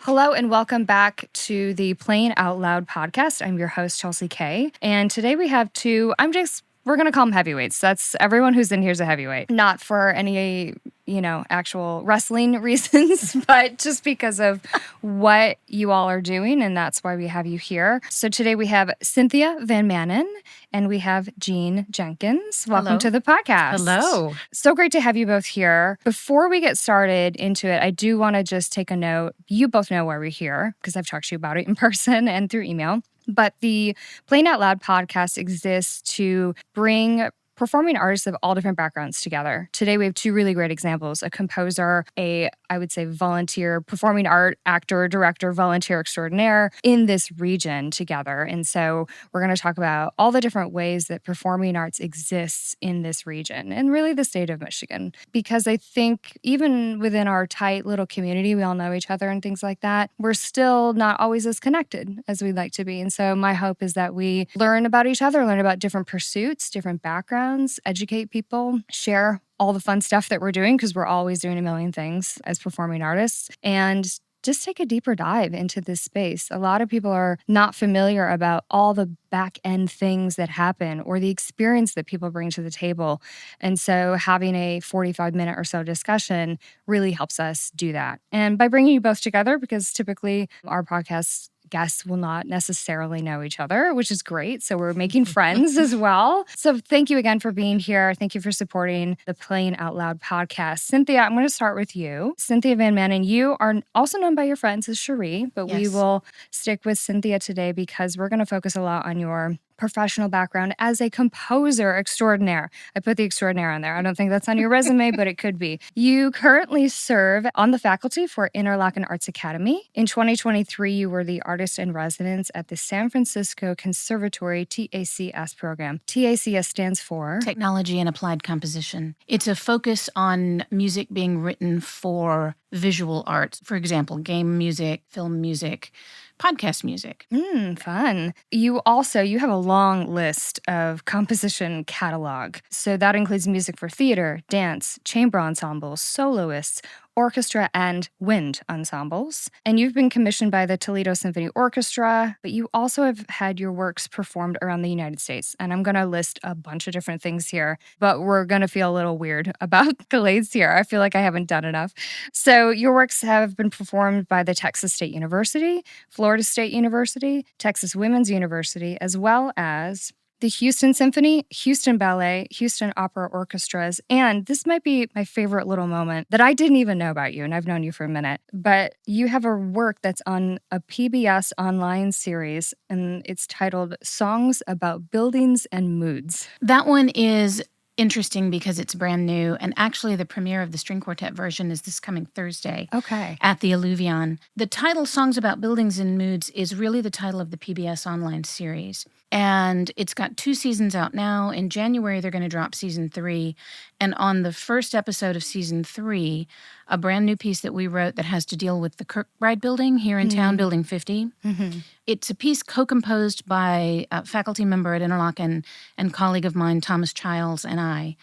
Hello and welcome back to the Playing Out Loud podcast. I'm your host, Chelsea Kay. And today we have we're going to call them heavyweights. That's everyone who's in here is a heavyweight. Not for any, actual wrestling reasons, but just because of what you all are doing. And that's why we have you here. So today we have Cynthia Van Maanen and we have Jenkins. Welcome to the podcast. Hello. So great to have you both here. Before we get started into it, I do want to just take a note. You both know why we're here because I've talked to you about it in person and through email. But the Playing Out Loud podcast exists to bring performing artists of all different backgrounds together. Today, we have two really great examples, a composer, I would say volunteer, performing art, actor, director, volunteer extraordinaire in this region together. And so we're going to talk about all the different ways that performing arts exists in this region and really the state of Michigan. Because I think even within our tight little community, we all know each other and things like that, we're still not always as connected as we'd like to be. And so my hope is that we learn about each other, learn about different pursuits, different backgrounds, educate people, share all the fun stuff that we're doing because we're always doing a million things as performing artists, and just take a deeper dive into this space. A lot of people are not familiar about all the back end things that happen or the experience that people bring to the table. And so having a 45-minute or so discussion really helps us do that. And by bringing you both together, because typically our podcasts guests will not necessarily know each other, which is great. So we're making friends as well. So thank you again for being here. Thank you for supporting the Playing Out Loud podcast. Cynthia, I'm going to start with you. Cynthia Van Maanen, you are also known by your friends as Cherie, but we will stick with Cynthia today because we're going to focus a lot on your professional background as a composer extraordinaire. I put the extraordinaire on there. I don't think that's on your resume, but it could be. You currently serve on the faculty for Interlochen Arts Academy. In 2023, you were the artist in residence at the San Francisco Conservatory TACS program. TACS stands for Technology and Applied Composition. It's a focus on music being written for visual arts. For example, game music, film music, podcast music. Fun. You have a long list of composition catalog. So that includes music for theater, dance, chamber ensembles, soloists, orchestra, and wind ensembles. And you've been commissioned by the Toledo Symphony Orchestra, but you also have had your works performed around the United States. And I'm going to list a bunch of different things here, but we're going to feel a little weird about accolades here. I feel like I haven't done enough. So your works have been performed by the Texas State University, Florida State University, Texas Women's University, as well as the Houston Symphony, Houston Ballet, Houston Opera Orchestras, and this might be my favorite little moment that I didn't even know about you, and I've known you for a minute, but you have a work that's on a PBS online series, and it's titled Songs About Buildings and Moods. That one is interesting because it's brand new, and actually the premiere of the string quartet version is this coming Thursday at the Alluvion. The title, Songs About Buildings and Moods, is really the title of the PBS online series. And it's got 2 seasons out now. In January, they're going to drop season 3. And on the first episode of season 3, a brand new piece that we wrote that has to deal with the Kirkbride building here in town, Building 50. It's a piece co-composed by a faculty member at Interlochen and colleague of mine, Thomas Childs, and I.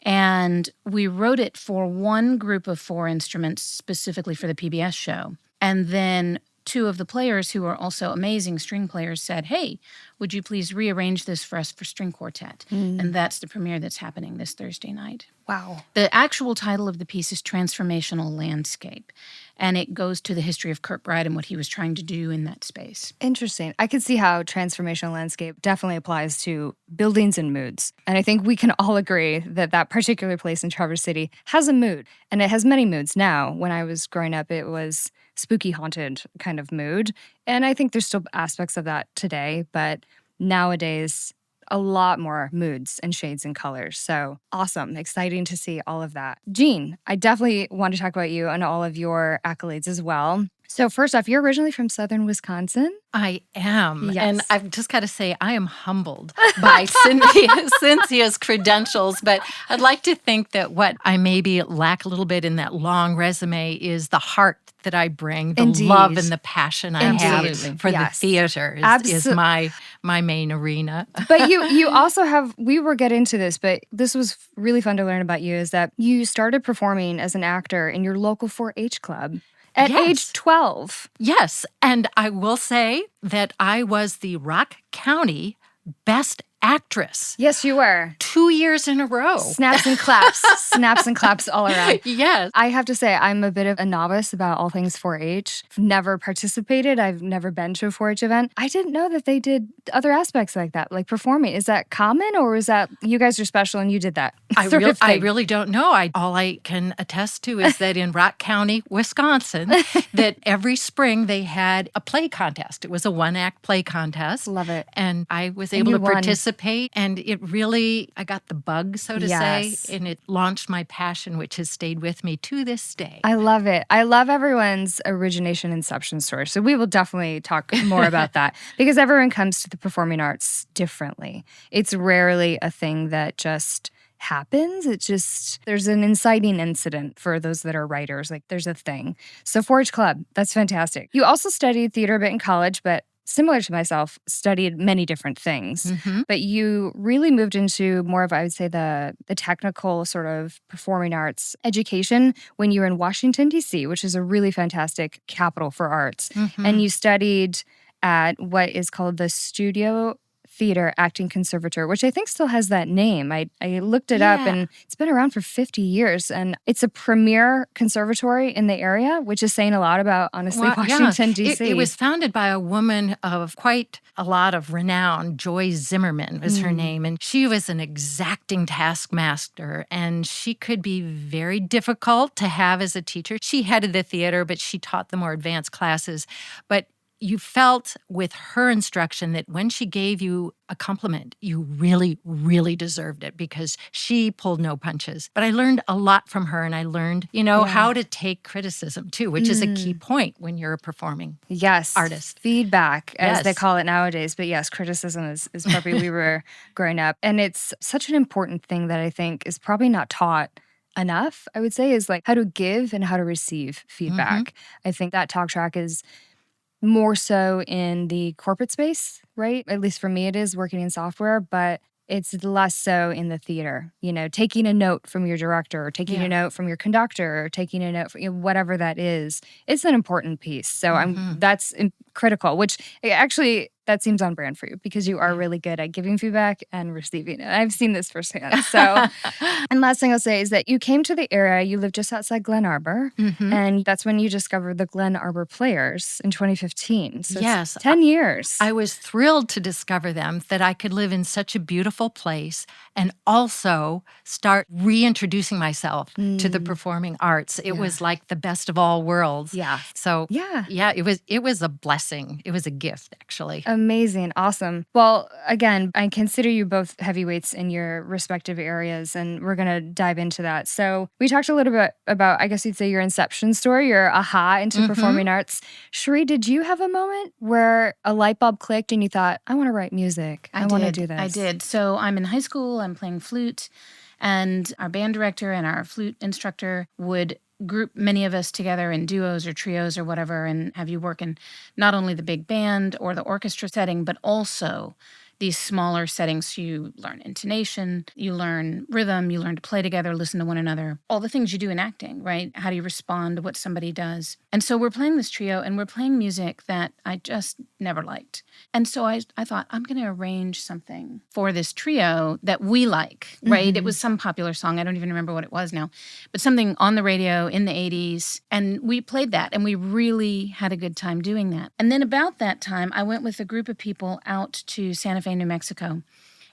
And we wrote it for one group of 4 instruments specifically for the PBS show. And then 2 of the players who are also amazing string players said, hey, would you please rearrange this for us for string quartet? And that's the premiere that's happening this Thursday night. Wow. The actual title of the piece is Transformational Landscape, and it goes to the history of Kirkbride and what he was trying to do in that space. Interesting. I can see how transformational landscape definitely applies to buildings and moods. And I think we can all agree that that particular place in Traverse City has a mood, and it has many moods now. When I was growing up, it was spooky, haunted kind of mood. And I think there's still aspects of that today, but nowadays, a lot more moods and shades and colors. So awesome. Exciting to see all of that. Jean, I definitely want to talk about you and all of your accolades as well. So first off, you're originally from southern Wisconsin? I am. Yes. And I've just got to say, I am humbled by Cynthia's credentials. But I'd like to think that what I maybe lack a little bit in that long resume is the heart that I bring, the love and the passion I have for the theater is my main arena. But you also have, we will get into this, but this was really fun to learn about you, is that you started performing as an actor in your local 4-H club. At age 12. Yes. And I will say that I was the Rock County Best Actress. Yes, you were. 2 years in a row. Snaps and claps. Snaps and claps all around. Yes. I have to say, I'm a bit of a novice about all things 4-H. I've never participated. I've never been to a 4-H event. I didn't know that they did other aspects like that, like performing. Is that common, or is that you guys are special and you did that? I really don't know. All I can attest to is that in Rock County, Wisconsin, that every spring they had a play contest. It was a 1-act play contest. Love it. And I was able to participate. And it really, I got the bug, so to say, and it launched my passion, which has stayed with me to this day. I love it. I love everyone's origination inception story. So we will definitely talk more about that, because everyone comes to the performing arts differently. It's rarely a thing that just happens. It's just, there's an inciting incident for those that are writers. Like, there's a thing. So 4-H Club, that's fantastic. You also studied theater a bit in college, but similar to myself, studied many different things. Mm-hmm. But you really moved into more of, I would say, the technical sort of performing arts education when you were in Washington, D.C., which is a really fantastic capital for arts. Mm-hmm. And you studied at what is called the Studio Theater Acting Conservatoire, which I think still has that name. I looked it up, and it's been around for 50 years. And it's a premier conservatory in the area, which is saying a lot about, honestly, Washington, D.C. It was founded by a woman of quite a lot of renown. Joy Zimmerman was her name. And she was an exacting taskmaster, and she could be very difficult to have as a teacher. She headed the theater, but she taught the more advanced classes. But you felt with her instruction that when she gave you a compliment, you really, really deserved it, because she pulled no punches. But I learned a lot from her, and I learned, how to take criticism too, which is a key point when you're a performing artist. Feedback, as they call it nowadays. But yes, criticism is probably we were growing up. And it's such an important thing that I think is probably not taught enough, I would say, is like how to give and how to receive feedback. Mm-hmm. I think that talk track is more so in the corporate space, right? At least for me, it is working in software, but it's less so in the theater. Taking a note from your director, or taking a note from your conductor, or taking a note from whatever that is. It's an important piece. So that's critical, which actually that seems on brand for you, because you are really good at giving feedback and receiving it. I've seen this firsthand. So, and last thing I'll say is that you came to the area, you lived just outside Glen Arbor, and that's when you discovered the Glen Arbor Players in 2015. So yes. 10 years. I was thrilled to discover them, that I could live in such a beautiful place and also start reintroducing myself to the performing arts. It was like the best of all worlds. Yeah. So it was a blessing. It was a gift, actually. Amazing. Awesome. Well, again, I consider you both heavyweights in your respective areas, and we're going to dive into that. So we talked a little bit about, I guess you'd say, your inception story, your aha into performing arts. Sheree, did you have a moment where a light bulb clicked and you thought, I want to write music. I want to do this. I did. So I'm in high school. I'm playing flute, and our band director and our flute instructor would group many of us together in duos or trios or whatever, and have you work in not only the big band or the orchestra setting, but also these smaller settings. You learn intonation, you learn rhythm, you learn to play together, listen to one another, all the things you do in acting, right? How do you respond to what somebody does? And so we're playing this trio, and we're playing music that I just never liked. And so I thought, I'm going to arrange something for this trio that we like, right? It was some popular song. I don't even remember what it was now, but something on the radio in the 80s. And we played that, and we really had a good time doing that. And then about that time, I went with a group of people out to Santa Fe, New Mexico.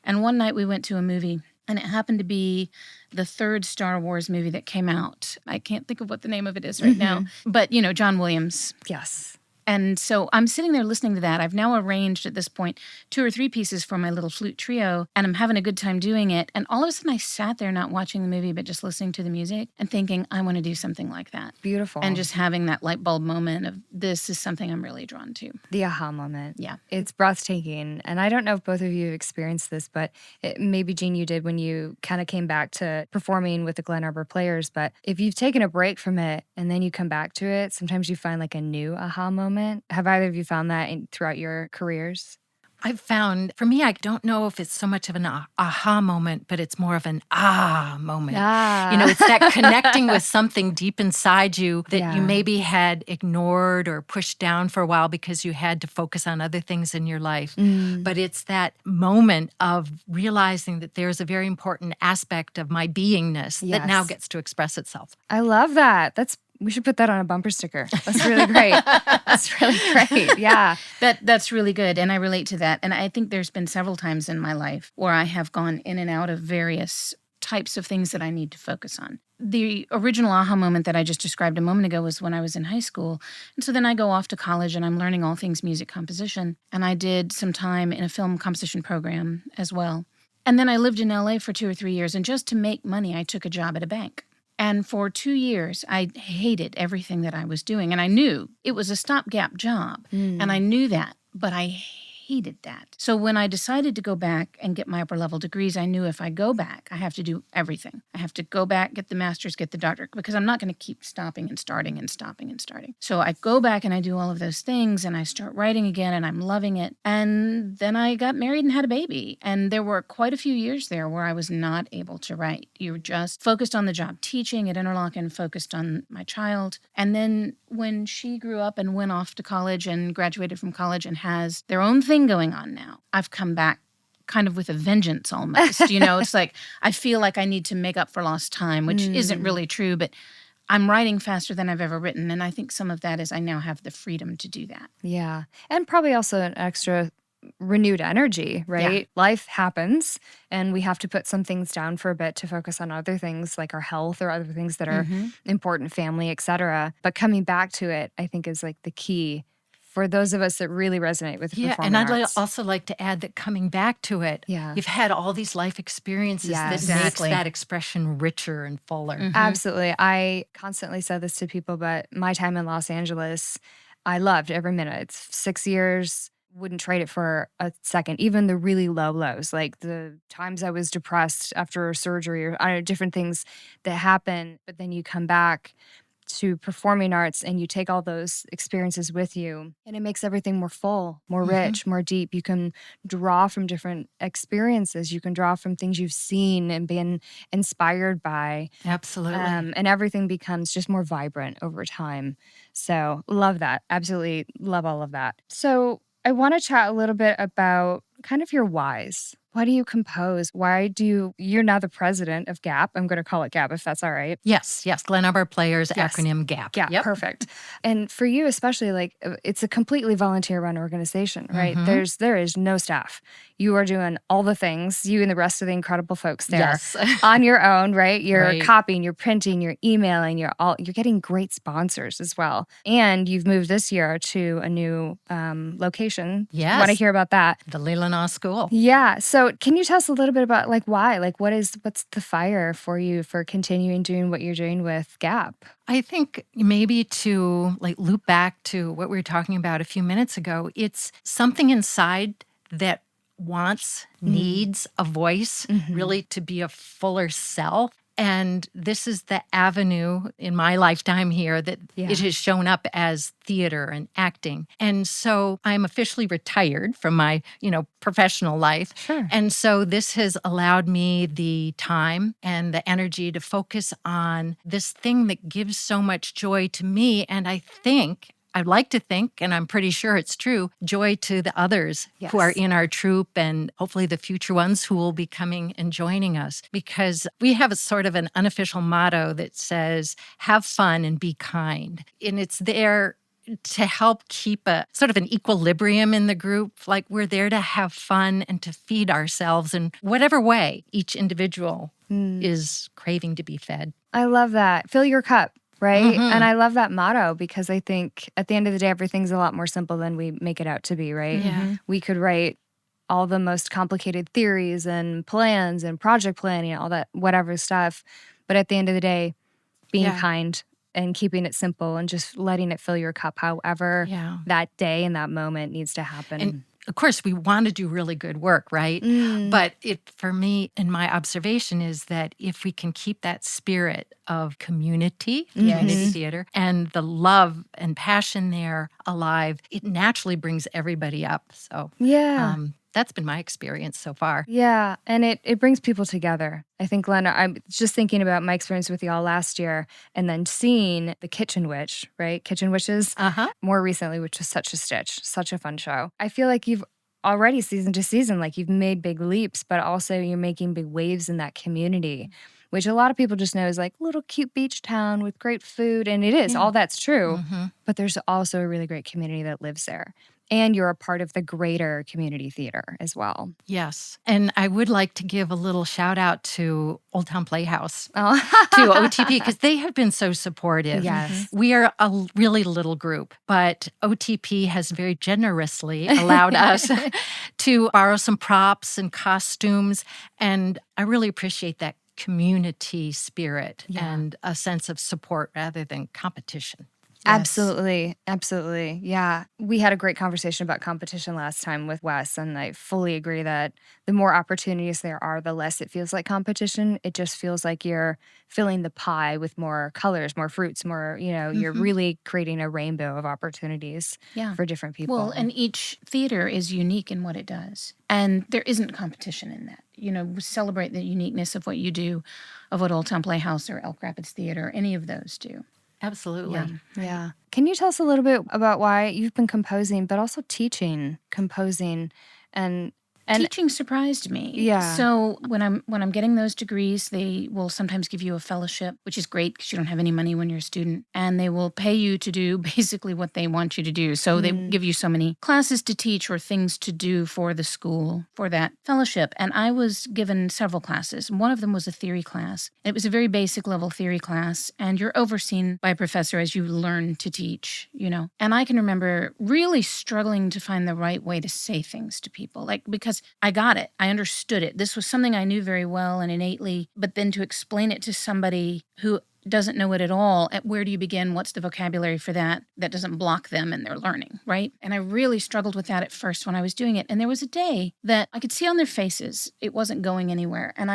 And one night we went to a movie, and it happened to be the third Star Wars movie that came out. I can't think of what the name of it is right now. But, John Williams. Yes. And so I'm sitting there listening to that. I've now arranged at this point 2 or 3 pieces for my little flute trio, and I'm having a good time doing it. And all of a sudden I sat there not watching the movie, but just listening to the music and thinking, I want to do something like that. Beautiful. And just having that light bulb moment of this is something I'm really drawn to. The aha moment. Yeah. It's breathtaking. And I don't know if both of you experienced this, but maybe, Jean, you did when you kind of came back to performing with the Glen Arbor Players. But if you've taken a break from it and then you come back to it, sometimes you find like a new aha moment. Have either of you found that throughout your careers? I've found, for me, I don't know if it's so much of an aha moment, but it's more of an moment. It's that connecting with something deep inside you that you maybe had ignored or pushed down for a while because you had to focus on other things in your life. But it's that moment of realizing that there's a very important aspect of my beingness that now gets to express itself. I love that. We should put that on a bumper sticker. That's really great. That's really great. Yeah. That's really good. And I relate to that. And I think there's been several times in my life where I have gone in and out of various types of things that I need to focus on. The original aha moment that I just described a moment ago was when I was in high school. And so then I go off to college and I'm learning all things music composition. And I did some time in a film composition program as well. And then I lived in LA for 2 or 3 years. And just to make money, I took a job at a bank. And for 2 years, I hated everything that I was doing. And I knew it was a stopgap job. And I knew that, but I hated that. So when I decided to go back and get my upper level degrees, I knew if I go back, I have to do everything. I have to go back, get the master's, get the doctorate, because I'm not going to keep stopping and starting and stopping and starting. So I go back and I do all of those things and I start writing again and I'm loving it. And then I got married and had a baby. And there were quite a few years there where I was not able to write. You were just focused on the job teaching at Interlochen, focused on my child. And then when she grew up and went off to college and graduated from college and has their own thing going on now, I've come back kind of with a vengeance almost. It's like I feel like I need to make up for lost time, which isn't really true, but I'm writing faster than I've ever written. And I think some of that is I now have the freedom to do that. Yeah. And probably also an extra renewed energy, right? Yeah. Life happens and we have to put some things down for a bit to focus on other things like our health or other things that are important, family, etc. But coming back to it, I think is like the key for those of us that really resonate with performing and arts. I'd also like to add that coming back to it, you've had all these life experiences that makes that expression richer and fuller. Absolutely. I constantly said this to people, but my time in Los Angeles, I loved every minute. It's 6 years. Wouldn't trade it for a second. Even the really low lows, like the times I was depressed after surgery or different things that happen, but then you come back to performing arts and you take all those experiences with you and it makes everything more full, more rich, more deep. You can draw from different experiences. You can draw from things you've seen and been inspired by. Absolutely. And everything becomes just more vibrant over time. So love that. Absolutely love all of that. So I want to chat a little bit about kind of your whys. Why do you compose? You're now the president of GAP. I'm going to call it GAP if that's all right. Yes. Glen Arbor Players, acronym GAP. Yeah, perfect. And for you especially, like it's a completely volunteer-run organization, right? There is no staff. You are doing all the things, you and the rest of the incredible folks there on your own, right? You're copying, you're printing, you're emailing, you're getting great sponsors as well. And you've moved this year to a new location. Yes. Want to hear about that? The Leelanau School. Yeah. So can you tell us a little bit about like why? Like what's the fire for you for continuing doing what you're doing with GAP? I think maybe to like loop back to what we were talking about a few minutes ago, it's something inside that wants, needs a voice, really to be a fuller self. And this is the avenue in my lifetime here that it has shown up as theater and acting. And so I'm officially retired from my, professional life. Sure. And so this has allowed me the time and the energy to focus on this thing that gives so much joy to me. And I'd like to think, and I'm pretty sure it's true, joy to the others who are in our troupe and hopefully the future ones who will be coming and joining us. Because we have a sort of an unofficial motto that says, have fun and be kind. And it's there to help keep a sort of an equilibrium in the group. Like we're there to have fun and to feed ourselves in whatever way each individual is craving to be fed. I love that. Fill your cup. right? And I love that motto because I think at the end of the day, everything's a lot more simple than we make it out to be, right? Yeah. We could write all the most complicated theories and plans and project planning, all that whatever stuff. But at the end of the day, being kind and keeping it simple and just letting it fill your cup however that day and that moment needs to happen. And of course, we want to do really good work, right? But for me, in my observation is that if we can keep that spirit of community theater, and the love and passion there alive, it naturally brings everybody up. So that's been my experience so far. Yeah, and it brings people together. I think, Glenn, I'm just thinking about my experience with y'all last year and then seeing The Kitchen Witch, right? Kitchen Witches more recently, which was such a stitch, such a fun show. I feel like you've already season to season, like you've made big leaps, but also you're making big waves in that community, which a lot of people just know is like little cute beach town with great food. And it is, all that's true. But there's also a really great community that lives there. And you're a part of the greater community theater as well. Yes. And I would like to give a little shout out to Old Town Playhouse, to OTP, because they have been so supportive. Yes. We are a really little group, but OTP has very generously allowed us to borrow some props and costumes. And I really appreciate that community spirit and a sense of support rather than competition. Yes. Absolutely. Absolutely. Yeah. We had a great conversation about competition last time with Wes, and I fully agree that the more opportunities there are, the less it feels like competition. It just feels like you're filling the pie with more colors, more fruits, more, you're really creating a rainbow of opportunities for different people. Well, and each theater is unique in what it does. And there isn't competition in that. We celebrate the uniqueness of what you do, of what Old Town Playhouse or Elk Rapids Theater, any of those do. Absolutely. Yeah. Can you tell us a little bit about why you've been composing, but also teaching composing and teaching surprised me. Yeah. So when I'm getting those degrees, they will sometimes give you a fellowship, which is great because you don't have any money when you're a student, and they will pay you to do basically what they want you to do. So they give you so many classes to teach or things to do for the school for that fellowship. And I was given several classes. One of them was a theory class. It was a very basic level theory class, and you're overseen by a professor as you learn to teach, And I can remember really struggling to find the right way to say things to people, because I got it. I understood it. This was something I knew very well and innately, but then to explain it to somebody who doesn't know it at all, where do you begin? What's the vocabulary for that doesn't block them in their learning, right? And I really struggled with that at first when I was doing it. And there was a day that I could see on their faces it wasn't going anywhere. And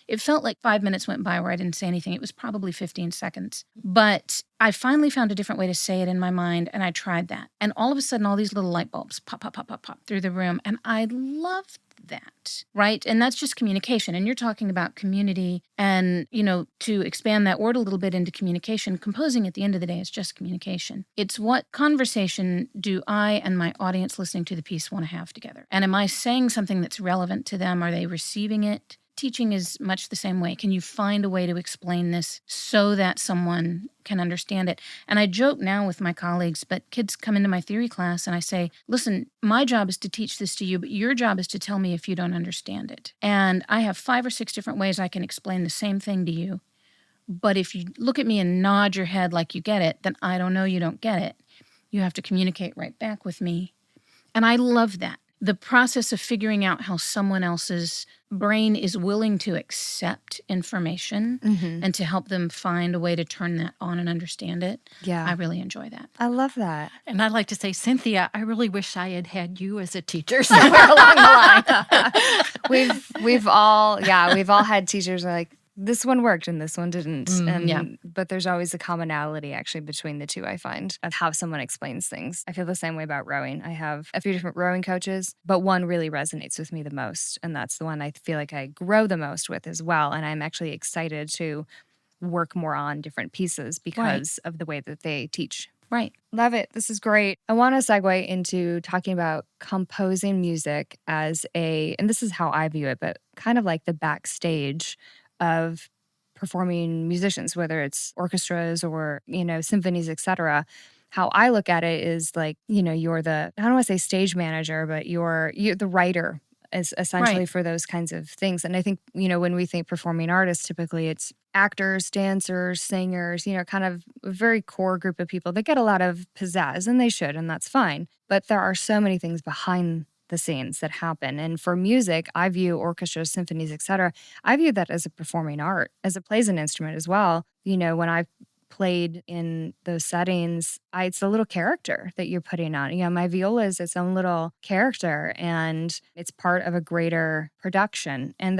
it felt like 5 minutes went by where I didn't say anything. It was probably 15 seconds. But I finally found a different way to say it in my mind, and I tried that. And all of a sudden, all these little light bulbs pop, pop, pop, pop, pop through the room. And I loved that, right? And that's just communication. And you're talking about community and, to expand that word a little bit into communication, composing at the end of the day is just communication. It's what conversation do I and my audience listening to the piece want to have together? And am I saying something that's relevant to them? Are they receiving it? Teaching is much the same way. Can you find a way to explain this so that someone can understand it? And I joke now with my colleagues, but kids come into my theory class and I say, listen, my job is to teach this to you, but your job is to tell me if you don't understand it. And I have 5 or 6 different ways I can explain the same thing to you. But if you look at me and nod your head like you get it, then I don't know you don't get it. You have to communicate right back with me. And I love that. The process of figuring out how someone else's brain is willing to accept information and to help them find a way to turn that on and understand it. Yeah. I really enjoy that. I love that. And I'd like to say, Cynthia, I really wish I had had you as a teacher somewhere along the line. We've all had teachers like, this one worked and this one didn't. But there's always a commonality actually between the two, I find, of how someone explains things. I feel the same way about rowing. I have a few different rowing coaches, but one really resonates with me the most. And that's the one I feel like I grow the most with as well. And I'm actually excited to work more on different pieces because of the way that they teach. Right. Love it. This is great. I want to segue into talking about composing music as and this is how I view it, but kind of like the backstage of performing musicians, whether it's orchestras or, symphonies, etc. How I look at it is like, you're the, I don't want to say stage manager, but you're the writer as essentially for those kinds of things. And I think, when we think performing artists, typically it's actors, dancers, singers, kind of a very core group of people that get a lot of pizzazz, and they should, and that's fine. But there are so many things behind the scenes that happen. And for music, I view orchestras, symphonies, etc. I view that as a performing art, as it plays an instrument as well. When I played in those settings, it's a little character that you're putting on. My viola is its own little character, and it's part of a greater production. And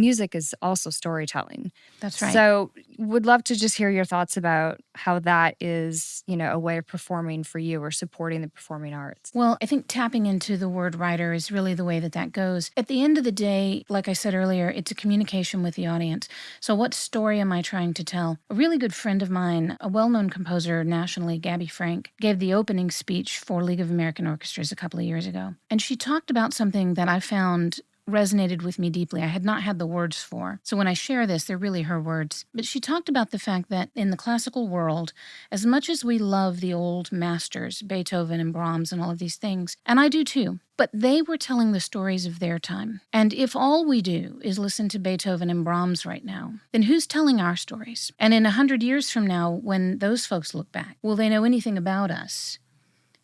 music is also storytelling. That's right. So would love to just hear your thoughts about how that is, a way of performing for you or supporting the performing arts. Well, I think tapping into the word writer is really the way that goes. At the end of the day, like I said earlier, it's a communication with the audience. So what story am I trying to tell? A really good friend of mine, a well-known composer nationally, Gabby Frank, gave the opening speech for League of American Orchestras a couple of years ago. And she talked about something that I found resonated with me deeply. I had not had the words for. So when I share this, they're really her words. But she talked about the fact that in the classical world, as much as we love the old masters, Beethoven and Brahms and all of these things, and I do too, but they were telling the stories of their time. And if all we do is listen to Beethoven and Brahms right now, then who's telling our stories? And in 100 years from now, when those folks look back, will they know anything about us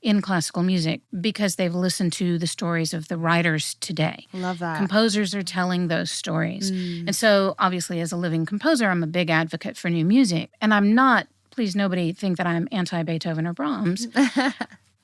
in classical music because they've listened to the stories of the writers today? Love that. Composers are telling those stories. And so obviously as a living composer, I'm a big advocate for new music. And I'm not, please nobody think that I'm anti-Beethoven or Brahms.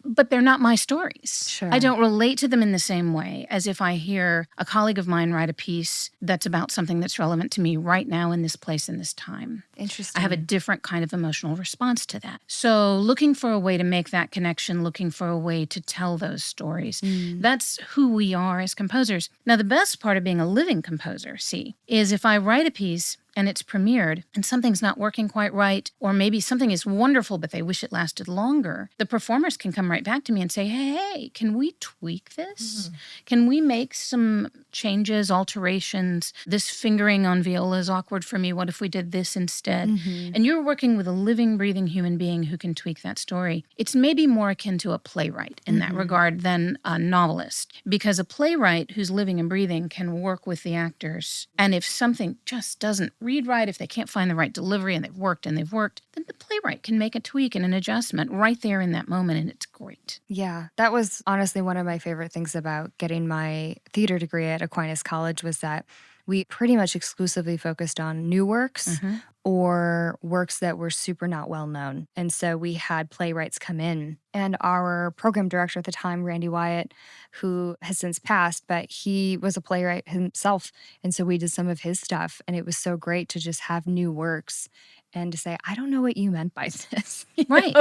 But they're not my stories. Sure. I don't relate to them in the same way as if I hear a colleague of mine write a piece that's about something that's relevant to me right now in this place in this time. Interesting. I have a different kind of emotional response to that. So looking for a way to make that connection, looking for a way to tell those stories. That's who we are as composers. Now, the best part of being a living composer, is if I write a piece and it's premiered and something's not working quite right, or maybe something is wonderful but they wish it lasted longer, the performers can come right back to me and say, hey, can we tweak this? Can we make some changes, alterations? This fingering on viola is awkward for me. What if we did this instead? And you're working with a living, breathing human being who can tweak that story. It's maybe more akin to a playwright in that regard than a novelist, because a playwright who's living and breathing can work with the actors. And if something just doesn't read right, if they can't find the right delivery and they've worked, then the playwright can make a tweak and an adjustment right there in that moment, and it's great. Yeah, that was honestly one of my favorite things about getting my theater degree at Aquinas College, was that we pretty much exclusively focused on new works or works that were super not well known. And so we had playwrights come in, and our program director at the time, Randy Wyatt, who has since passed, but he was a playwright himself. And so we did some of his stuff, and it was so great to just have new works and to say, I don't know what you meant by this. Right.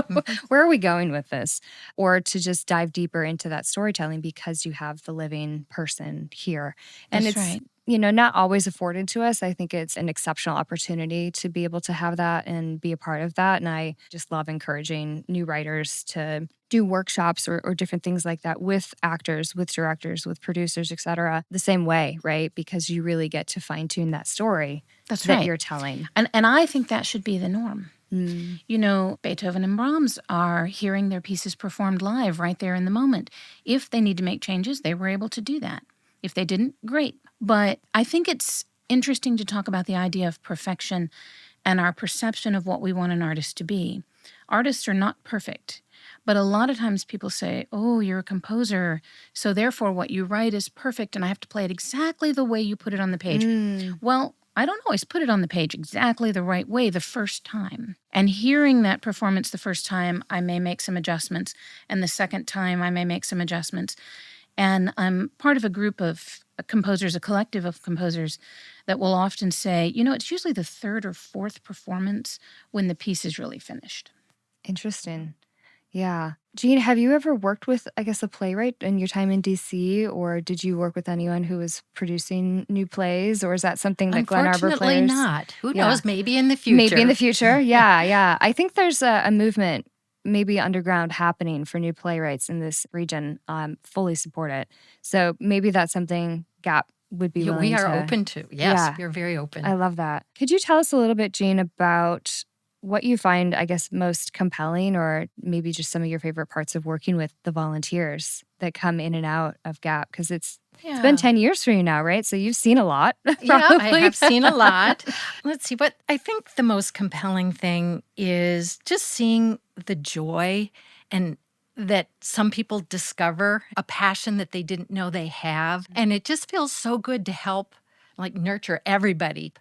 Where are we going with this? Or to just dive deeper into that storytelling because you have the living person here. And That's it's right. Not always afforded to us. I think it's an exceptional opportunity to be able to have that and be a part of that. And I just love encouraging new writers to do workshops or different things like that with actors, with directors, with producers, et cetera, the same way, right? Because you really get to fine tune that story that you're telling. And I think that should be the norm. Beethoven and Brahms are hearing their pieces performed live right there in the moment. If they need to make changes, they were able to do that. If they didn't, great. But I think it's interesting to talk about the idea of perfection and our perception of what we want an artist to be. Artists are not perfect, but a lot of times people say, oh, you're a composer, so therefore what you write is perfect and I have to play it exactly the way you put it on the page. Well, I don't always put it on the page exactly the right way the first time. And hearing that performance the first time, I may make some adjustments, and the second time I may make some adjustments. And I'm part of a group of composers, a collective of composers that will often say, it's usually the third or fourth performance when the piece is really finished. Interesting. Yeah. Jean, have you ever worked with, I guess, a playwright in your time in DC, or did you work with anyone who was producing new plays, or is that something that Glen Arbor Unfortunately players? not. Who knows? Maybe in the future. Maybe in the future. Yeah. I think there's a movement, maybe underground, happening for new playwrights in this region. Fully support it. So maybe that's something GAP would be willing we are to. open to. Yes, Yeah. we're very open. I love that. Could you tell us a little bit, Jean, about what you find, I guess, most compelling, or maybe just some of your favorite parts of working with the volunteers that come in and out of GAP? Because it's It's been 10 years for you now, right? So you've seen a lot. Yeah, I have seen a lot. Let's see. What I think the most compelling thing is just seeing the joy and that some people discover a passion that they didn't know they have. And it just feels so good to help nurture everybody.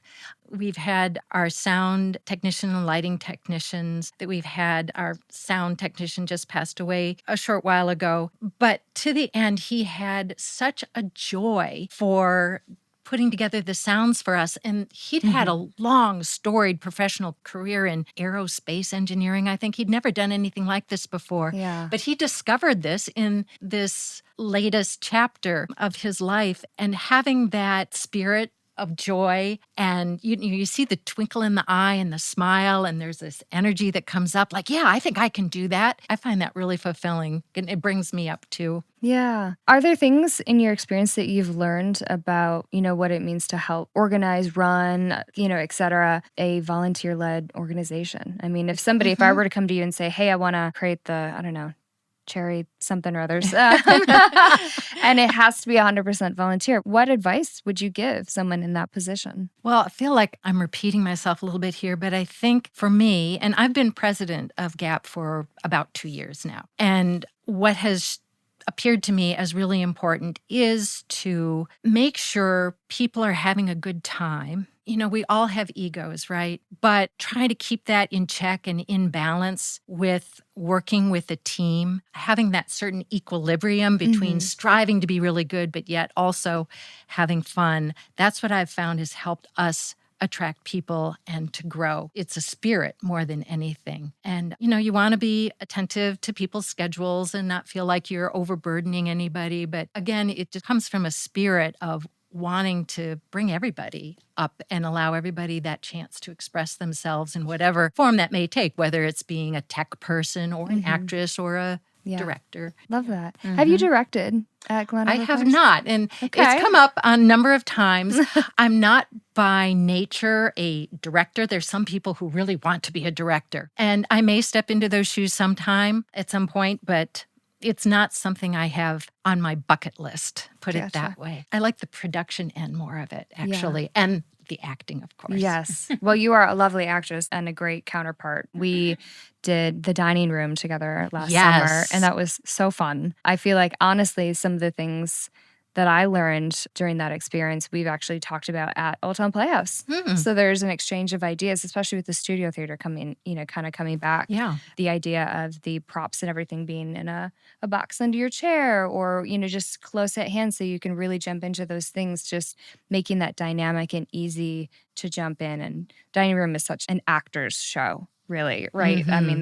We've had our sound technician and lighting technicians that we've had. Our sound technician just passed away a short while ago. But to the end, he had such a joy for putting together the sounds for us. And he'd had a long, storied professional career in aerospace engineering. I think he'd never done anything like this before. Yeah. But he discovered this in this latest chapter of his life. And having that spirit of joy, and you see the twinkle in the eye and the smile, and there's this energy that comes up yeah, I think I can do that. I find that really fulfilling, and it brings me up too. Yeah. Are there things in your experience that you've learned about, what it means to help organize, run, et cetera, a volunteer-led organization? I mean, if I were to come to you and say, hey, I want to create the, I don't know, cherry something or others, and it has to be 100% volunteer, what advice would you give someone in that position? Well, I feel like I'm repeating myself a little bit here, but I think for me, and I've been president of GAP for about 2 years now, and what has appeared to me as really important is to make sure people are having a good time. We all have egos, right? But try to keep that in check and in balance with working with a team, having that certain equilibrium between striving to be really good, but yet also having fun. That's what I've found has helped us attract people and to grow. It's a spirit more than anything. And, you want to be attentive to people's schedules and not feel like you're overburdening anybody. But again, it just comes from a spirit of wanting to bring everybody up and allow everybody that chance to express themselves in whatever form that may take, whether it's being a tech person or an actress or a director. Love that. Have you directed at Glen Arbor I have Players? not, and it's come up a number of times. I'm not by nature a director. There's some people who really want to be a director, and I may step into those shoes sometime at some point, but it's not something I have on my bucket list, put it that way. I like the production end more of it, actually, and the acting, of course. Yes. Well, you are a lovely actress and a great counterpart. We did The Dining Room together last summer, and that was so fun. I feel like, honestly, some of the things that I learned during that experience, we've actually talked about at Old Town Playhouse. So there's an exchange of ideas, especially with the studio theater coming back. Yeah. The idea of the props and everything being in a box under your chair or, just close at hand so you can really jump into those things, just making that dynamic and easy to jump in. And Dining Room is such an actor's show, really, right? I mean,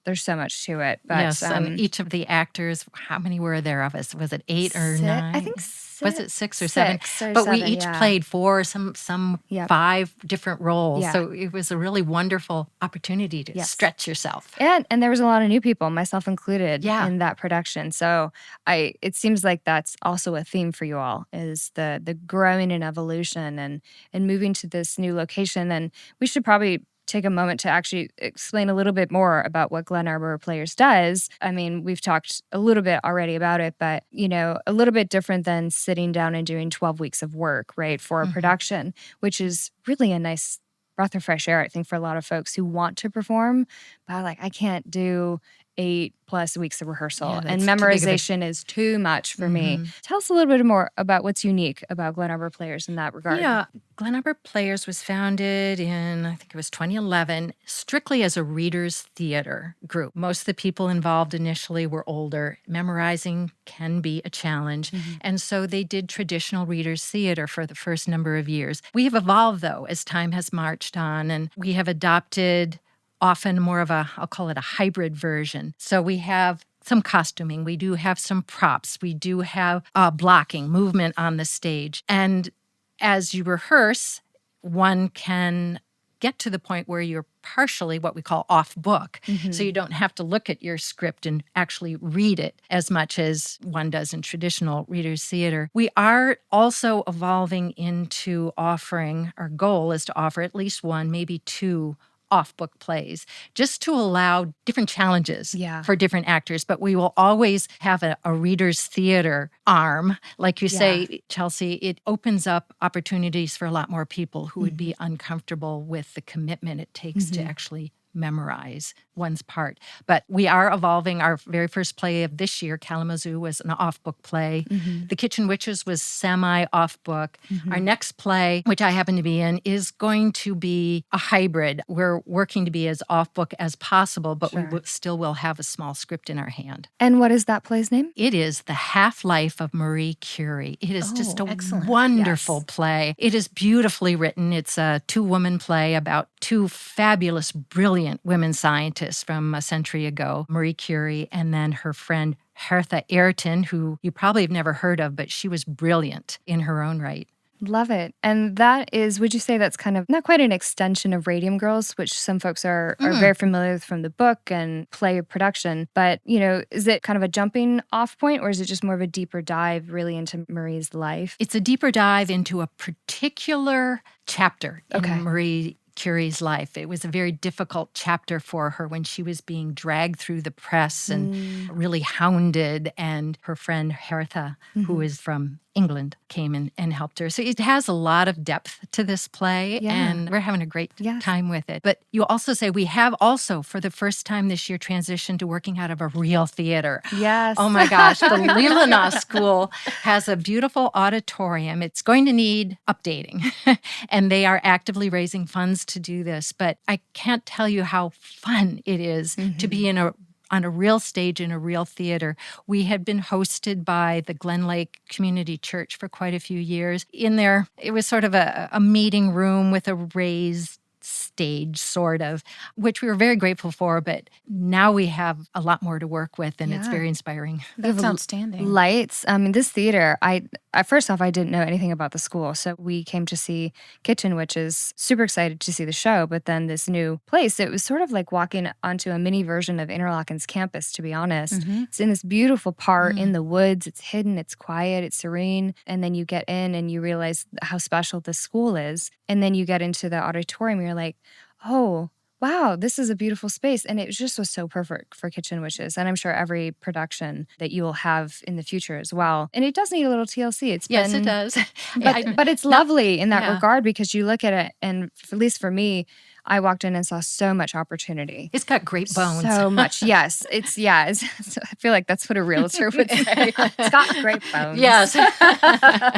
there's so much to it. But, yes, and each of the actors, how many were there of us? Was it 8 or 9? I think Was it 6 or 7? But we each played 4, some 5 different roles. Yeah. So it was a really wonderful opportunity to stretch yourself. And there was a lot of new people, myself included, in that production. So it seems like that's also a theme for you all, is the growing and evolution and moving to this new location. And we should probably take a moment to actually explain a little bit more about what Glen Arbor Players does. I mean, we've talked a little bit already about it, but, a little bit different than sitting down and doing 12 weeks of work, right, for a production, which is really a nice breath of fresh air, I think, for a lot of folks who want to perform, but I can't do 8+ weeks of rehearsal, and memorization is too much for me. Tell us a little bit more about what's unique about Glen Arbor Players in that regard. Yeah, Glen Arbor Players was founded in, I think it was 2011, strictly as a readers theater group. Most of the people involved initially were older. Memorizing can be a challenge, and so they did traditional readers theater for the first number of years. We have evolved, though, as time has marched on, and we have adopted often more of I'll call it a hybrid version. So we have some costuming, we do have some props, we do have blocking, movement on the stage. And as you rehearse, one can get to the point where you're partially what we call off book. So you don't have to look at your script and actually read it as much as one does in traditional readers theater. We are also evolving into offering, our goal is to offer at least 1, maybe 2 off-book plays, just to allow different challenges Yeah. for different actors. But we will always have a reader's theater arm. Like you say, Chelsea, it opens up opportunities for a lot more people who would be uncomfortable with the commitment it takes to actually memorize one's part. But we are evolving. Our very first play of this year, Kalamazoo, was an off-book play. The Kitchen Witches was semi-off-book. Our next play, which I happen to be in, is going to be a hybrid. We're working to be as off-book as possible, but we still will have a small script in our hand. And what is that play's name? It is The Half-Life of Marie Curie. It is just a excellent. wonderful play. It is beautifully written. It's a two-woman play about two fabulous, brilliant women scientists from a century ago, Marie Curie, and then her friend Hertha Ayrton, who you probably have never heard of, but she was brilliant in her own right. Love it. And that is, would you say that's kind of not quite an extension of Radium Girls, which some folks are very familiar with from the book and play production, but, is it kind of a jumping off point, or is it just more of a deeper dive really into Marie's life? It's a deeper dive into a particular chapter in Marie Curie's life. It was a very difficult chapter for her when she was being dragged through the press and really hounded, and her friend Hertha, who is from England, came in and helped her. So it has a lot of depth to this play, and we're having a great time with it. But you also say we have also, for the first time this year, transitioned to working out of a real theater. Yes. Oh my gosh, the Leelanau School has a beautiful auditorium. It's going to need updating, and they are actively raising funds to do this. But I can't tell you how fun it is to be on a real stage in a real theater. We had been hosted by the Glen Lake Community Church for quite a few years. In there, it was sort of a meeting room with a raised stage, sort of, which we were very grateful for, but now we have a lot more to work with, and it's very inspiring. That's outstanding. Lights. This theater, first off, I didn't know anything about the school, so we came to see Kitchen Witches, super excited to see the show, but then this new place, it was sort of like walking onto a mini version of Interlochen's campus, to be honest. It's in this beautiful part in the woods. It's hidden, it's quiet, it's serene, and then you get in and you realize how special this school is, and then you get into the auditorium, you're like, oh, wow, this is a beautiful space. And it just was so perfect for Kitchen Witches. And I'm sure every production that you will have in the future as well. And it does need a little TLC. Yes, it does. But it's lovely in that regard, because you look at it, and at least for me, I walked in and saw so much opportunity. It's got great bones. So much. Yes. I feel like that's what a realtor would say. It's got great bones. Yes.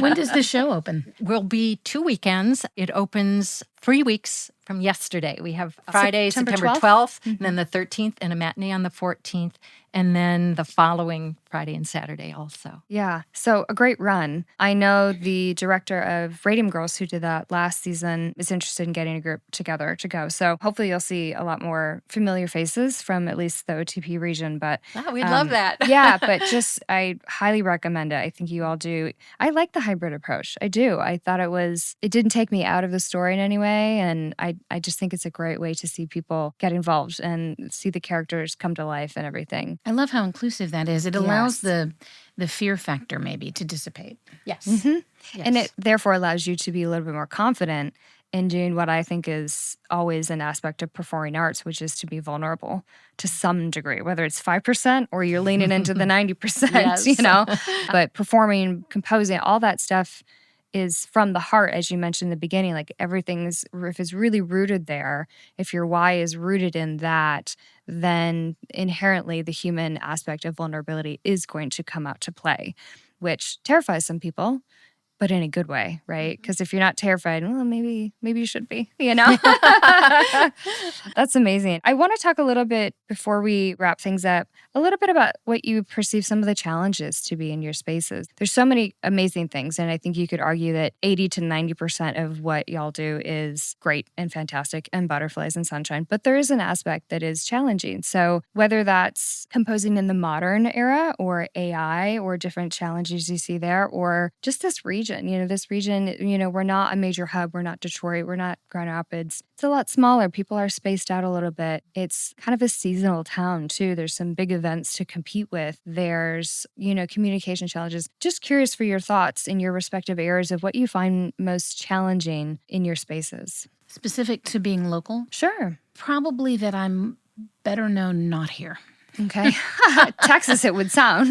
When does the show open? Will be 2 weekends. It opens 3 weeks from yesterday. We have Friday, September 12th, and then the 13th, and a matinee on the 14th, and then the following Friday and Saturday also. Yeah. So a great run. I know the director of Radium Girls, who did that last season, is interested in getting a group together to go. So hopefully you'll see a lot more familiar faces from at least the OTP region. But we'd love that. Yeah, but I highly recommend it. I think you all do. I like the hybrid approach. I do. I thought it didn't take me out of the story in any way. And I just think it's a great way to see people get involved and see the characters come to life and everything. I love how inclusive that is. It allows the fear factor maybe to dissipate. Yes. Yes. And it therefore allows you to be a little bit more confident in doing what I think is always an aspect of performing arts, which is to be vulnerable to some degree, whether it's 5% or you're leaning into the 90%, But performing, composing, all that stuff is from the heart, as you mentioned in the beginning. Like everything's, if it's really rooted there, if your why is rooted in that, then inherently the human aspect of vulnerability is going to come out to play, which terrifies some people, but in a good way, right? Because if you're not terrified, well, maybe you should be, That's amazing. I want to talk a little bit, before we wrap things up, a little bit about what you perceive some of the challenges to be in your spaces. There's so many amazing things, and I think you could argue that 80 to 90% of what y'all do is great and fantastic and butterflies and sunshine, but there is an aspect that is challenging. So whether that's composing in the modern era or AI or different challenges you see there, or just this region, we're not a major hub. We're not Detroit. We're not Grand Rapids. It's a lot smaller. People are spaced out a little bit. It's kind of a seasonal town too. There's some big events to compete with. There's, communication challenges. Just curious for your thoughts in your respective areas of what you find most challenging in your spaces. Specific to being local? Sure. Probably that I'm better known not here. Okay. Texas, it would sound.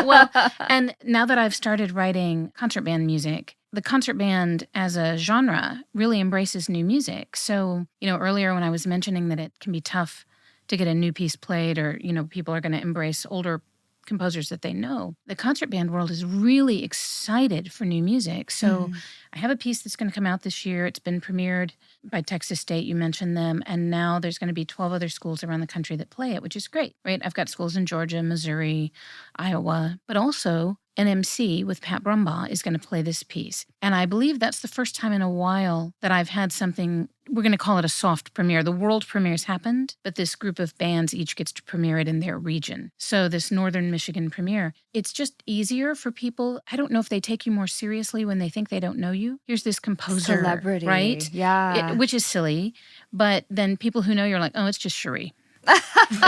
Well, and now that I've started writing concert band music, the concert band as a genre really embraces new music. So, earlier when I was mentioning that it can be tough to get a new piece played or, people are going to embrace older composers that they know, the concert band world is really excited for new music. So I have a piece that's going to come out this year. It's been premiered by Texas State. You mentioned them. And now there's going to be 12 other schools around the country that play it, which is great, right? I've got schools in Georgia, Missouri, Iowa, but also NMC with Pat Brumbaugh is going to play this piece. And I believe that's the first time in a while that I've had something, we're going to call it a soft premiere. The world premieres happened, but this group of bands each gets to premiere it in their region. So this Northern Michigan premiere, it's just easier for people. I don't know if they take you more seriously when they think they don't know you. Here's this composer, celebrity, right? Yeah. Which is silly. But then people who know you're like, oh, it's just Cherie.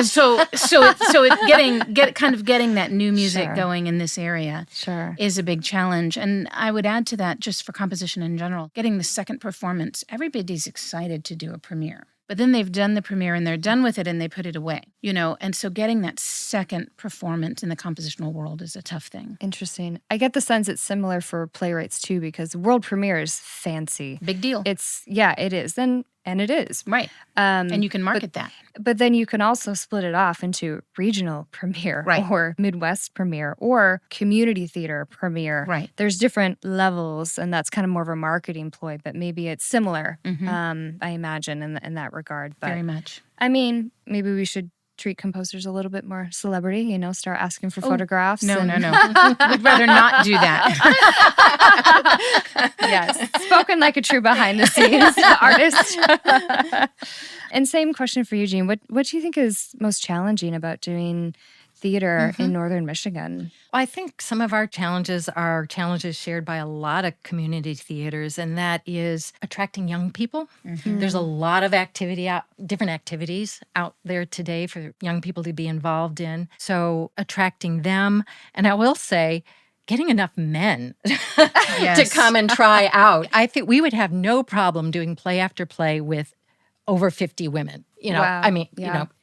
so getting that new music going in this area is a big challenge. And I would add to that, just for composition in general, getting the second performance. Everybody's excited to do a premiere, but then they've done the premiere and they're done with it and they put it away, and so getting that second performance in the compositional world is a tough thing. Interesting. I get the sense it's similar for playwrights too, because world premiere is fancy. Big deal. It is. And it is. Right. And you can market that. But then you can also split it off into regional premiere or Midwest premiere or community theater premiere. Right. There's different levels, and that's kind of more of a marketing ploy, but maybe it's similar, I imagine, in that regard. But, very much. I mean, maybe we should treat composers a little bit more celebrity, start asking for photographs. No. We'd rather not do that. Yes. Spoken like a true behind the scenes artist. And same question for Eugene. What do you think is most challenging about doing theater in Northern Michigan? Well, I think some of our challenges are challenges shared by a lot of community theaters, and that is attracting young people. There's a lot of different activities out there today for young people to be involved in. So attracting them, and I will say, getting enough men to come and try out. I think we would have no problem doing play after play with over 50 women.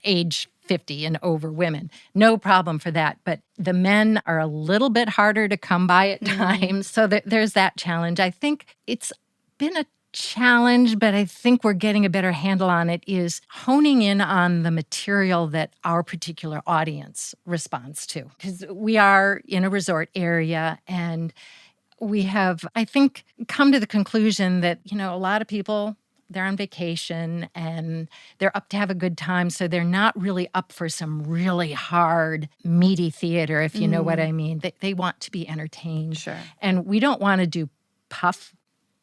Age 50 and over women. No problem for that. But the men are a little bit harder to come by at times. So there's that challenge. I think it's been a challenge, but I think we're getting a better handle on it, is honing in on the material that our particular audience responds to. Because we are in a resort area, and we have, I think, come to the conclusion that, a lot of people, they're on vacation and they're up to have a good time. So they're not really up for some really hard, meaty theater, if you know what I mean. They want to be entertained. Sure. And we don't want to do puff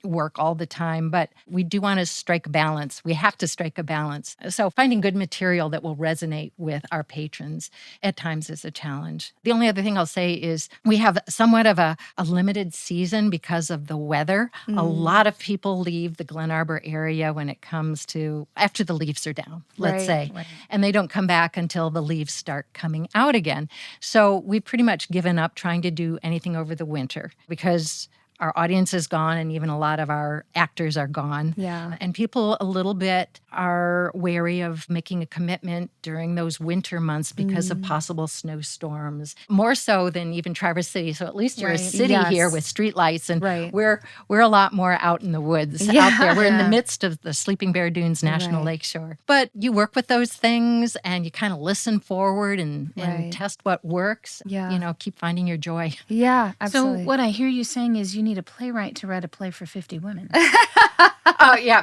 work all the time, but we do want to strike a balance. We have to strike a balance. So finding good material that will resonate with our patrons at times is a challenge. The only other thing I'll say is we have somewhat of a limited season because of the weather. A lot of people leave the Glen Arbor area when it comes to after the leaves are down, let's say, and they don't come back until the leaves start coming out again. So we've pretty much given up trying to do anything over the winter because our audience is gone, and even a lot of our actors are gone. Yeah. And people a little bit are wary of making a commitment during those winter months because of possible snowstorms, more so than even Traverse City. So at least you're a city here with streetlights, and we're a lot more out in the woods out there. We're in the midst of the Sleeping Bear Dunes National Lakeshore. But you work with those things, and you kind of listen forward and test what works. Yeah. Keep finding your joy. Yeah, absolutely. So what I hear you saying is you need a playwright to write a play for 50 women.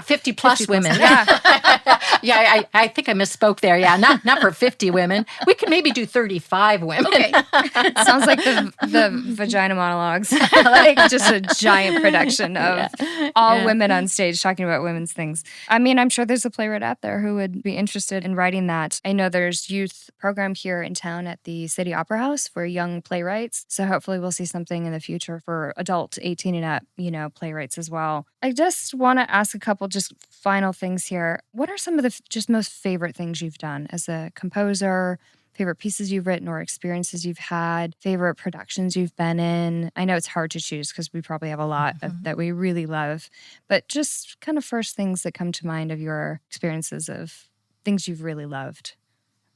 50 plus women. I think I misspoke there. Yeah, not for 50 women. We can maybe do 35 women. Okay. Sounds like the vagina monologues. Like just a giant production of all women on stage talking about women's things. I mean, I'm sure there's a playwright out there who would be interested in writing that. I know there's youth program here in town at the City Opera House for young playwrights. So hopefully we'll see something in the future for adult 18 and up, playwrights as well. I just want to ask a couple just final things here. What are some of the just most favorite things you've done as a composer, favorite pieces you've written or experiences you've had, favorite productions you've been in. I know it's hard to choose because we probably have a lot that we really love, but just kind of first things that come to mind of your experiences of things you've really loved,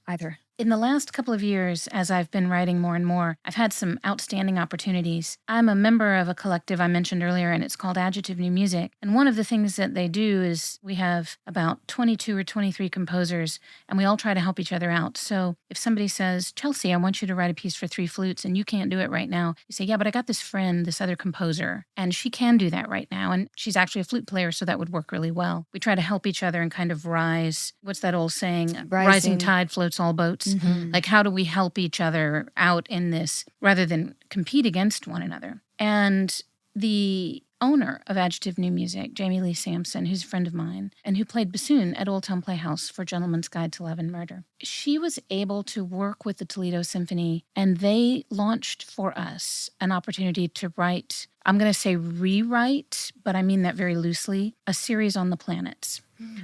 either. In the last couple of years, as I've been writing more and more, I've had some outstanding opportunities. I'm a member of a collective I mentioned earlier, and it's called Adjective New Music. And one of the things that they do is we have about 22 or 23 composers, and we all try to help each other out. So if somebody says, Chelsea, I want you to write a piece for 3 flutes, and you can't do it right now, you say, yeah, but I got this friend, this other composer, and she can do that right now. And she's actually a flute player, so that would work really well. We try to help each other and kind of rise. What's that old saying? Rising tide floats all boats. Mm-hmm. Like, how do we help each other out in this rather than compete against one another? And the owner of Adjective New Music, Jamie Lee Sampson, who's a friend of mine, and who played bassoon at Old Town Playhouse for Gentleman's Guide to Love and Murder, she was able to work with the Toledo Symphony, and they launched for us an opportunity to write, I'm going to say rewrite, but I mean that very loosely, a series on the planets.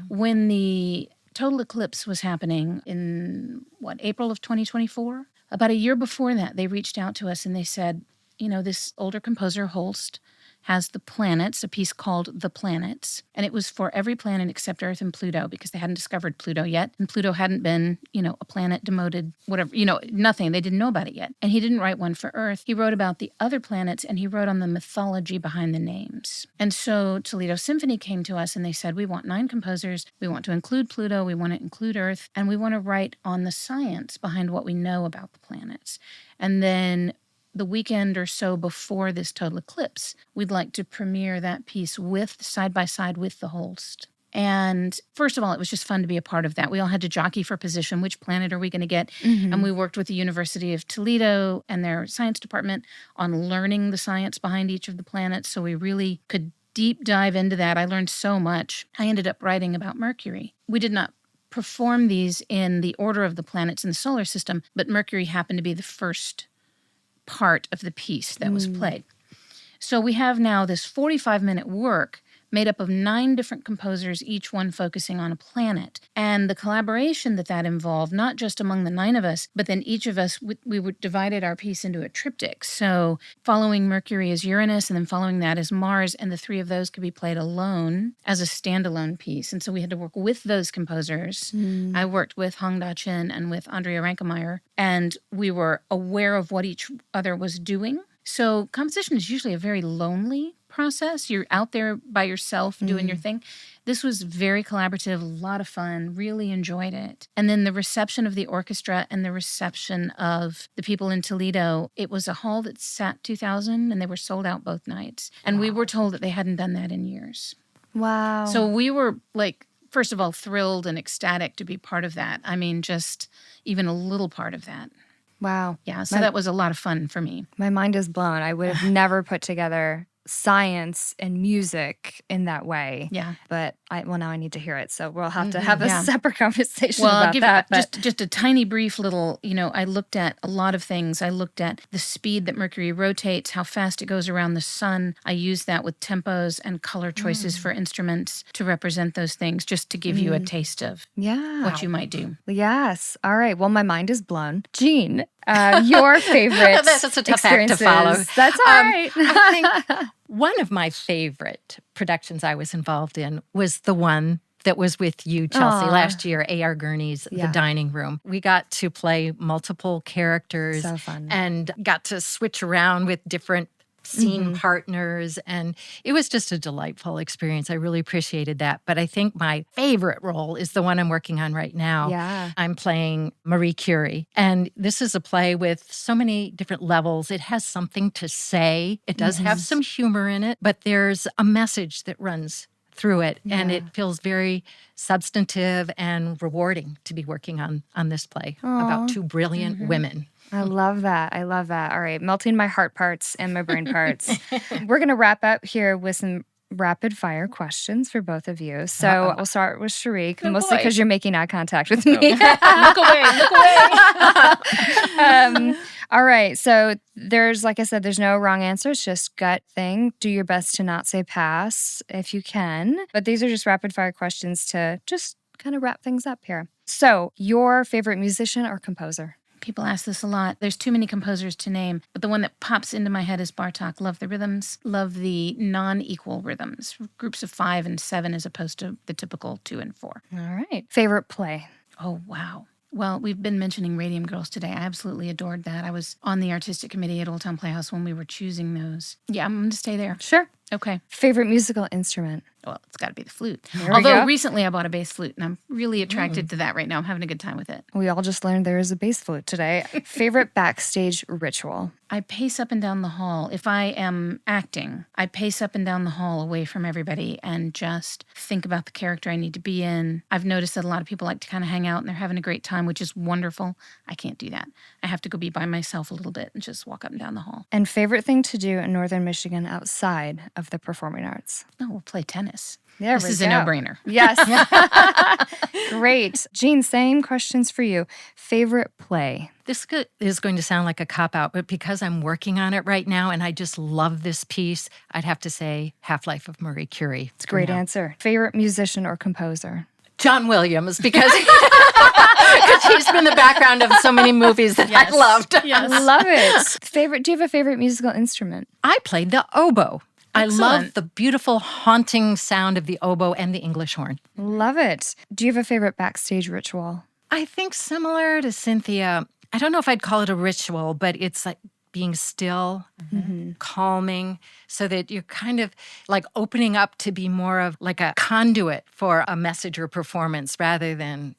When the total eclipse was happening in, April of 2024? About a year before that, they reached out to us and they said, this older composer, Holst, has the planets, a piece called The Planets, and it was for every planet except Earth and Pluto because they hadn't discovered Pluto yet, and Pluto hadn't been, a planet demoted, whatever, nothing. They didn't know about it yet. And he didn't write one for Earth. He wrote about the other planets, and he wrote on the mythology behind the names. And so Toledo Symphony came to us, and they said, we want 9 composers. We want to include Pluto. We want to include Earth. And we want to write on the science behind what we know about the planets. And then the weekend or so before this total eclipse, we'd like to premiere that piece side by side with the Holst. And first of all, it was just fun to be a part of that. We all had to jockey for position. Which planet are we going to get? Mm-hmm. And we worked with the University of Toledo and their science department on learning the science behind each of the planets. So we really could deep dive into that. I learned so much. I ended up writing about Mercury. We did not perform these in the order of the planets in the solar system, but Mercury happened to be the first part of the piece that was played. So we have now this 45-minute work made up of 9 different composers, each one focusing on a planet. And the collaboration that involved, not just among the 9 of us, but then each of us, we divided our piece into a triptych. So following Mercury is Uranus, and then following that is Mars, and the 3 of those could be played alone as a standalone piece. And so we had to work with those composers. I worked with Hong Da-chin and with Andrea Rankemeyer, and we were aware of what each other was doing. So composition is usually a very lonely process. You're out there by yourself doing your thing. This was very collaborative, a lot of fun, really enjoyed it. And then the reception of the orchestra and the reception of the people in Toledo, it was a hall that sat 2,000 and they were sold out both nights. And we were told that they hadn't done that in years. Wow. So we were first of all, thrilled and ecstatic to be part of that. I mean, just even a little part of that. Wow. Yeah, so that was a lot of fun for me. My mind is blown. I would have never put together science and music in that way. Yeah. But now I need to hear it. So we'll have to have a separate conversation I'll about give that. Just a tiny brief little, I looked at a lot of things. I looked at the speed that Mercury rotates, how fast it goes around the sun. I used that with tempos and color choices for instruments to represent those things, just to give you a taste of what you might do. Yes. All right. Well, my mind is blown. Jean, your favorite That's a tough act to follow. That's all right. I think one of my favorite productions I was involved in was the one that was with you, Chelsea, last year, A.R. Gurney's The Dining Room. We got to play multiple characters and got to switch around with different scene partners, and it was just a delightful experience. I really appreciated that. But I think my favorite role is the one I'm working on right now. Yeah. I'm playing Marie Curie, and this is a play with so many different levels. It has something to say. It does have some humor in it, but there's a message that runs through it, and it feels very substantive and rewarding to be working on this play about 2 brilliant women. I love that. I love that. All right. Melting my heart parts and my brain parts. We're going to wrap up here with some rapid fire questions for both of you. So we'll start with Sharik, mostly because you're making eye contact with me. Look away. All right. So like I said, there's no wrong answer. It's just gut thing. Do your best to not say pass if you can. But these are just rapid fire questions to just kind of wrap things up here. So your favorite musician or composer? People ask this a lot. There's too many composers to name, but the one that pops into my head is Bartók. Love the rhythms, love the non-equal rhythms, groups of 5 and 7 as opposed to the typical 2 and 4. All right. Favorite play? Oh, wow. Well, we've been mentioning Radium Girls today. I absolutely adored that. I was on the artistic committee at Old Town Playhouse when we were choosing those. Yeah, I'm going to stay there. Sure. Okay. Favorite musical instrument? Well, it's got to be the flute. There we Although go. recently I bought a bass flute, and I'm really attracted to that right now. I'm having a good time with it. We all just learned there is a bass flute today. Favorite backstage ritual? I pace up and down the hall. If I am acting, I pace up and down the hall away from everybody and just think about the character I need to be in. I've noticed that a lot of people like to kind of hang out and they're having a great time, which is wonderful. I can't do that. I have to go be by myself a little bit and just walk up and down the hall. And favorite thing to do in Northern Michigan outside of the performing arts? Oh, we'll play tennis. There This we is go. a no-brainer. Yes. Great. Jean, same questions for you. Favorite play? This is going to sound like a cop-out, but because I'm working on it right now and I just love this piece, I'd have to say Half-Life of Marie Curie. It's a great answer. Favorite musician or composer? John Williams, because he's been the background of so many movies that I loved. Yes. I love it. Do you have a favorite musical instrument? I played the oboe. Excellent. I love the beautiful, haunting sound of the oboe and the English horn. Love it. Do you have a favorite backstage ritual? I think similar to Cynthia, I don't know if I'd call it a ritual, but it's like being still, calming, so that you're kind of like opening up to be more of like a conduit for a message or performance rather than,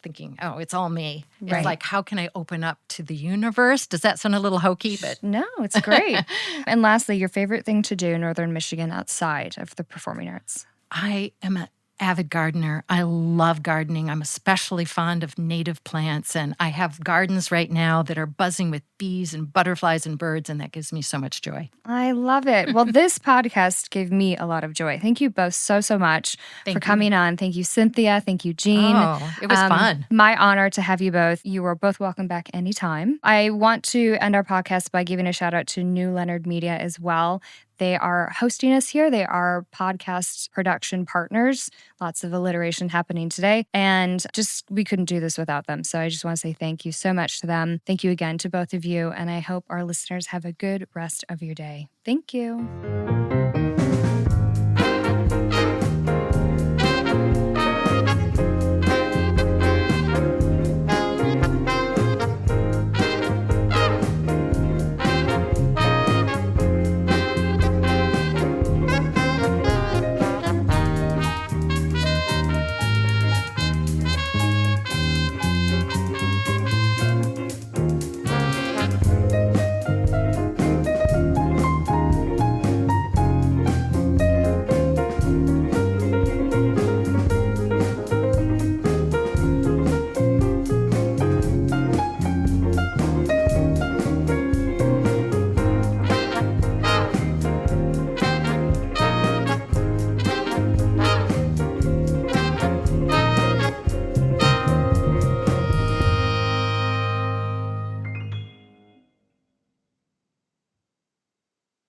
thinking, oh, it's all me. Right. It's like, how can I open up to the universe? Does that sound a little hokey? But No, it's great. And lastly, your favorite thing to do in Northern Michigan outside of the performing arts? I am an avid gardener. I love gardening. I'm especially fond of native plants, and I have gardens right now that are buzzing with bees and butterflies and birds, and that gives me so much joy. I love it. Well, this podcast gave me a lot of joy. Thank you both so much for coming on. Thank you, Cynthia. Thank you, Jean. Oh, it was fun. My honor to have you both. You are both welcome back anytime. I want to end our podcast by giving a shout out to New Leonard Media as well. They are hosting us here. They are podcast production partners. Lots of alliteration happening today. And we couldn't do this without them. So I just want to say thank you so much to them. Thank you again to both of you. And I hope our listeners have a good rest of your day. Thank you.